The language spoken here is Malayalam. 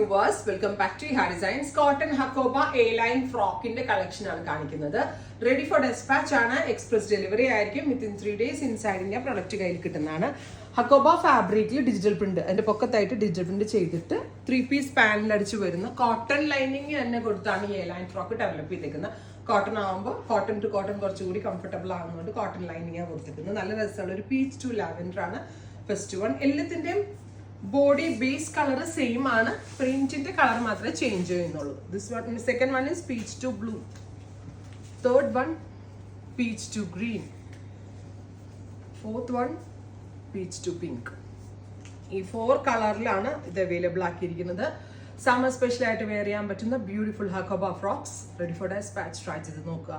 Welcome back to Ha designs. Cotton Hakoba A line ഫ്രോക്കിന്റെ കളക്ഷൻ ആണ് കാണിക്കുന്നത്. റെഡി ഫോർ ഡെസ്പാച്ച് ആണ്. എക്സ്പ്രസ് ഡെലിവറി ആയിരിക്കും. Within 3 days inside India product കയ്യിൽ കിട്ടുന്നതാണ്. ഹക്കോബ ഫാബ്രിക്കിൽ ഡിജിറ്റൽ പ്രിന്റ്, അതിന്റെ പൊക്കത്തായിട്ട് ഡിജിറ്റൽ പ്രിന്റ് ചെയ്തിട്ട് 3 piece പാനൽ അടിച്ച് വരുന്ന കോട്ടൺ ലൈനിങ് തന്നെ കൊടുത്താണ് ഈ എ ലൈൻ ഫ്രോക്ക് ഡെവലപ്പ് ചെയ്തേക്കുന്നത്. കോട്ടൺ ആകുമ്പോൾ കോട്ടൺ ടു കോട്ടൺ കുറച്ചുകൂടി കംഫർട്ടബിൾ ആകുന്നതുകൊണ്ട് കോട്ടൺ ലൈനിങ് കൊടുത്തിരിക്കുന്നത്. നല്ല രസമുള്ള ഒരു പീച്ച് ടു ലാവൻഡർ ആണ് ഫസ്റ്റ് വൺ. എല്ലാത്തിന്റെയും ബോഡി ബേസ് കളർ സെയിം ആണ്, പ്രിന്റിന്റെ കളർ മാത്രമേ ചേഞ്ച് ചെയ്യുന്നുള്ളൂ. This one, second one is peach to blue, third one peach to green, fourth one peach to pink. ഈ 4 കളറിലാണ് ഇത് അവൈലബിൾ ആക്കിയിരിക്കുന്നത്. സമ്മർ സ്പെഷ്യൽ ആയിട്ട് വെയർ ചെയ്യാൻ പറ്റുന്ന beautiful Hakoba frocks ready for despatch. Try ചെയ്ത് നോക്കുക.